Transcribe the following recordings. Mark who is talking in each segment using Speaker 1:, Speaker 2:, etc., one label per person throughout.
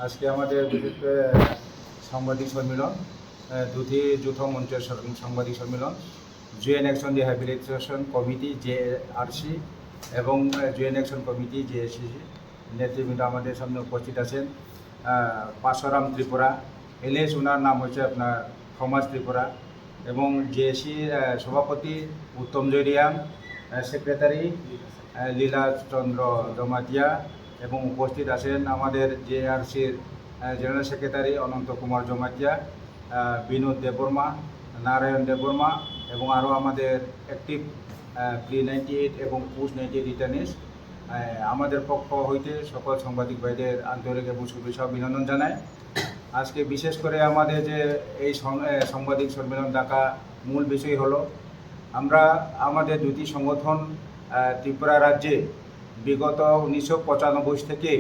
Speaker 1: আজকে আমাদের সাংবাদিক সম্মেলন, দুটি যৌথ মঞ্চের সাংবাদিক সম্মেলন, joint action rehabilitation committee JRC এবং জয়েন্ট অ্যাকশন কমিটি JSCC নেতৃবৃন্দ আমাদের সামনে উপস্থিত আছেন। পাশরাম ত্রিপুরা, এলএস ওনার নাম হচ্ছে আপনার থমাস ত্রিপুরা, এবং JSC সভাপতি উত্তম জয়রিয়াম, সেক্রেটারি লীলা চন্দ্র জমাতিয়া, এবং উপস্থিত আছেন আমাদের JRCর জেনারেল সেক্রেটারি অনন্ত কুমার জমাতিয়া, বিনোদ দেববর্মা, নারায়ণ দেববর্মা, এবং আরও আমাদের অ্যাক্টিভ Pre-98 এবং Post-98 রিটার্নিস। আমাদের পক্ষ হইতে সকল সাংবাদিক ভাইদের আন্তরিক এবং শুভেচ্ছা অভিনন্দন জানাই। আজকে বিশেষ করে আমাদের যে এই সাংবাদিক সম্মেলন ডাকা মূল বিষয় হলো, আমরা আমাদের দুটি সংগঠন ত্রিপুরা রাজ্যে বিগত 1995 থেকে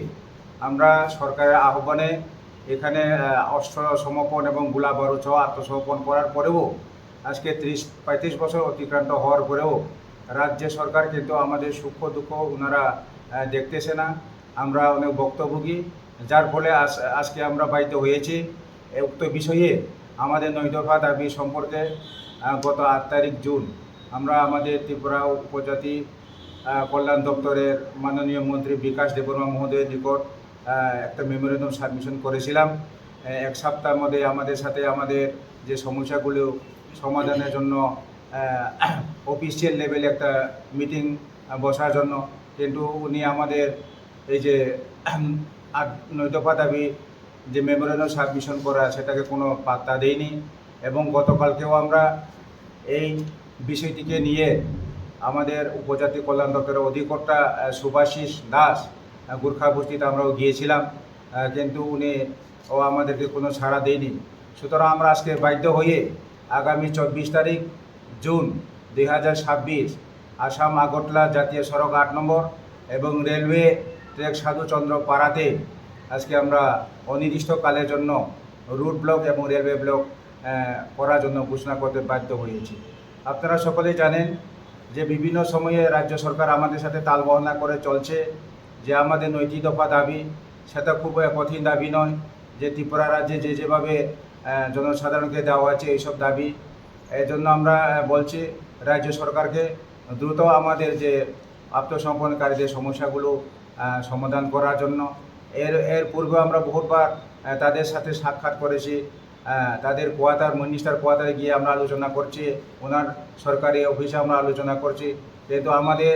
Speaker 1: আমরা সরকারের আহ্বানে এখানে অস্ত্র সমর্পণ এবং গোলা বারুদ সহ আত্মসমর্পণ করার পরেও আজকে 30-35 বছর অতিক্রান্ত হওয়ার পরেও রাজ্য সরকার কিন্তু আমাদের সুখ দুঃখ ওনারা দেখতেছে না। আমরা অনেক ভুক্তভোগী, যার ফলে আজকে আমরা বাধ্য হয়েছি উক্ত বিষয়ে আমাদের 9 দফা দাবি সম্পর্কে গত 8 তারিখ জুন আমরা আমাদের ত্রিপুরা উপজাতি কল্যাণ দপ্তরের মাননীয় মন্ত্রী বিকাশ দেববর্মা মহোদয়ের নিকট একটা মেমোরেন্ডাম সাবমিশন করেছিলাম। এক সপ্তাহের মধ্যে আমাদের সাথে আমাদের যে সমস্যাগুলো সমাধানের জন্য অফিসিয়াল লেভেলে একটা মিটিং বসার জন্য, কিন্তু উনি আমাদের এই যে 9 দফা দাবি যে মেমোরেন্ডাম সাবমিশন করা সেটাকে কোনো পাত্তা দেয়নি। এবং গতকালকেও আমরা এই বিষয়টিকে নিয়ে আমাদের উপজাতি কল্যাণ দপ্তরের অধিকর্তা সুভাশিস দাস গোর্খা বস্তিতে আমরাও গিয়েছিলাম, কিন্তু উনি আমাদেরকে কোনো ছাড়া দেয়নি। সুতরাং আমরা আজকে বাধ্য হয়ে আগামী 24 তারিখ জুন 2026 আসাম আগরতলা জাতীয় সড়ক 8 নম্বর এবং রেলওয়ে ট্র্যাক সাধুচন্দ্র পাড়াতে আজকে আমরা অনির্দিষ্টকালের জন্য রুট ব্লক এবং রেলওয়ে ব্লক করার জন্য ঘোষণা করতে বাধ্য হয়েছি। আপনারা সকলেই জানেন যে বিভিন্ন সময়ে রাজ্য সরকার আমাদের সাথে তালবাহনা করে চলছে যে আমাদের 9টি দফা দাবি, সেটা খুব কঠিন দাবি নয়, যে ত্রিপুরা রাজ্যে যেভাবে জনসাধারণকে দেওয়া হয়েছে এইসব দাবি। এই জন্য আমরা বলছি রাজ্য সরকারকে দ্রুত আমাদের যে আত্মসমর্পণকারীদের সমস্যাগুলো সমাধান করার জন্য। এর পূর্বে আমরা বহুবার তাদের সাথে সাক্ষাৎ করেছি, তাদের মিনিস্টার কোয়ার্টারে গিয়ে আমরা আলোচনা করছি, ওনার সরকারি অফিসে আমরা আলোচনা করছি, কিন্তু আমাদের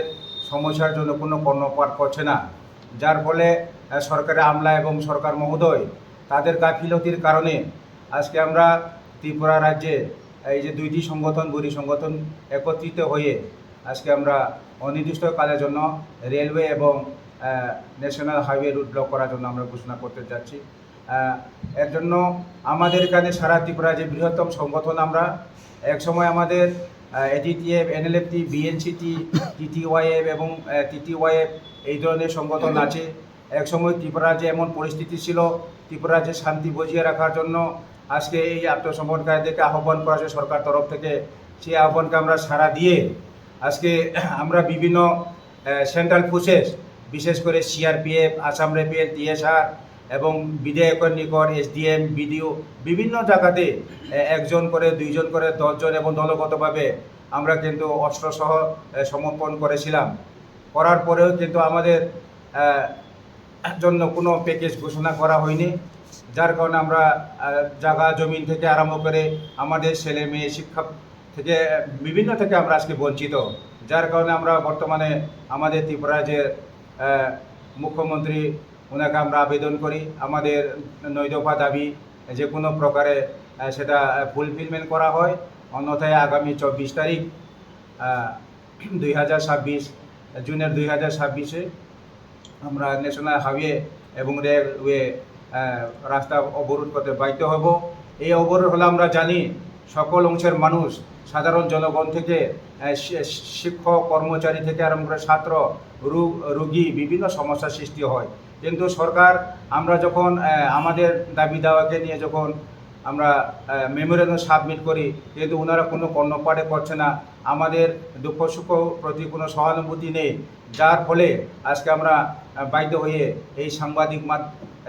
Speaker 1: সমস্যার জন্য কোনো কর্ণপাত করছে না। যার ফলে সরকারের আমলা এবং সরকার মহোদয় তাদের গাফিলতির কারণে আজকে আমরা ত্রিপুরা রাজ্যে এই যে 2টি সংগঠন বুড়ি সংগঠন একত্রিত হয়ে আজকে আমরা অনির্দিষ্টকালের জন্য রেলওয়ে এবং ন্যাশনাল হাইওয়ে রুট ব্লক করার জন্য আমরা ঘোষণা করতে যাচ্ছি। এর জন্য আমাদের এখানে সারা ত্রিপুরা যে বৃহত্তম সংগঠন, আমরা একসময় আমাদের ADTF, NLFT, BNCT, TTYF এবং TTYF এই ধরনের সংগঠন আছে। একসময় ত্রিপুরা যে এমন পরিস্থিতি ছিল, ত্রিপুরা যে শান্তি বজিয়ে রাখার জন্য আজকে এই আত্মসমর্পণকারীদেরকে আহ্বান করা হয়েছে সরকার তরফ থেকে, সেই আহ্বানকে আমরা সাড়া দিয়ে আজকে আমরা বিভিন্ন সেন্ট্রাল ফোর্সেস, বিশেষ করে CRPF, আসাম রাইফেল, TSR এবং বিধায়কের নিকট SDM, BDO বিভিন্ন জায়গাতে 1 জন করে 2 জন করে 10 জন এবং দলগতভাবে আমরা কিন্তু অস্ত্রসহ সমর্পণ করেছিলাম। করার পরেও কিন্তু আমাদের জন্য কোনো প্যাকেজ ঘোষণা করা হয়নি, যার কারণে আমরা জায়গা জমিন থেকে আরম্ভ করে আমাদের ছেলে মেয়ে শিক্ষা থেকে বিভিন্ন থেকে আমরা আজকে বঞ্চিত। যার কারণে আমরা বর্তমানে আমাদের ত্রিপুরা যে মুখ্যমন্ত্রী ওনাকে আমরা আবেদন করি আমাদের 9 দফা দাবি যে কোনো প্রকারে সেটা ফুলফিলমেন্ট করা হয়, অন্যথায় আগামী 24 তারিখ 2026 জুনের 2026 আমরা ন্যাশনাল হাইওয়ে এবং রেলওয়ে রাস্তা অবরোধ করতে বাধ্য হব। এই অবরোধ হলে আমরা জানি সকল অংশের মানুষ, সাধারণ জনগণ থেকে শিক্ষক কর্মচারী থেকে আরম্ভ করে ছাত্র, রোগী বিভিন্ন সমস্যার সৃষ্টি হয়। কিন্তু সরকার আমরা যখন আমাদের দাবি দাওয়াকে নিয়ে যখন আমরা মেমোরেন্ডাম সাবমিট করি, কিন্তু ওনারা কোনো কর্ণপাতে করছে না, আমাদের দুঃখ সুখ প্রতি কোনো সহানুভূতি নেই। যার ফলে আজকে আমরা বাধ্য হয়ে এই সাংবাদিক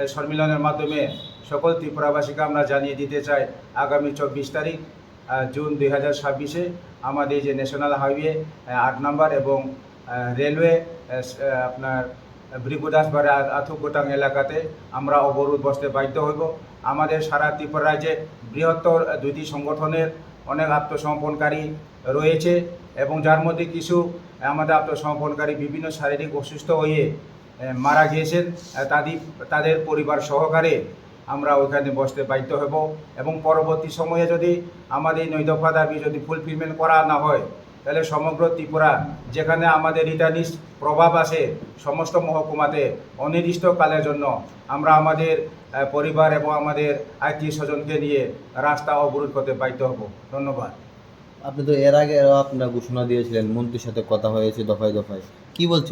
Speaker 1: সম্মেলনের মাধ্যমে সকল ত্রিপুরাবাসীকে আমরা জানিয়ে দিতে চাই আগামী 24 তারিখ জুন 2026-এ আমাদের যে ন্যাশনাল হাইওয়ে 8 নম্বর এবং রেলওয়ে আপনার ব্রিগুদাসবাড়ি আথুকোটাং এলাকাতে আমরা অবরোধ বসতে বাধ্য হইব। আমাদের সারা ত্রিপুরা রাজ্যে বৃহত্তর দুইটি সংগঠনের অনেক আত্মসমর্পণকারী রয়েছে এবং যার মধ্যে কিছু আমাদের আত্মসমর্পণকারী বিভিন্ন শারীরিক অসুস্থ হয়ে মারা গিয়েছেন। তাদের পরিবার সহকারে আমরা ওইখানে বসতে বাধ্য হব এবং পরবর্তী সময়ে যদি আমাদের এই 9 দফা দাবি যদি ফুলফিলমেন্ট করা না হয় তাহলে সমগ্র ত্রিপুরা যেখানে আমাদের রিটার্নিস্ট প্রভাব আছে সমস্ত মহকুমাতে অনির্দিষ্টকালের জন্য আমরা আমাদের পরিবার এবং আমাদের আত্মীয় স্বজনকে নিয়ে রাস্তা অবরোধ করতে বাধ্য হব। ধন্যবাদ।
Speaker 2: আপনি তো এর আগে আপনারা ঘোষণা দিয়েছিলেন, মন্ত্রীর সাথে কথা হয়েছে দফায় দফায়, কি বলছে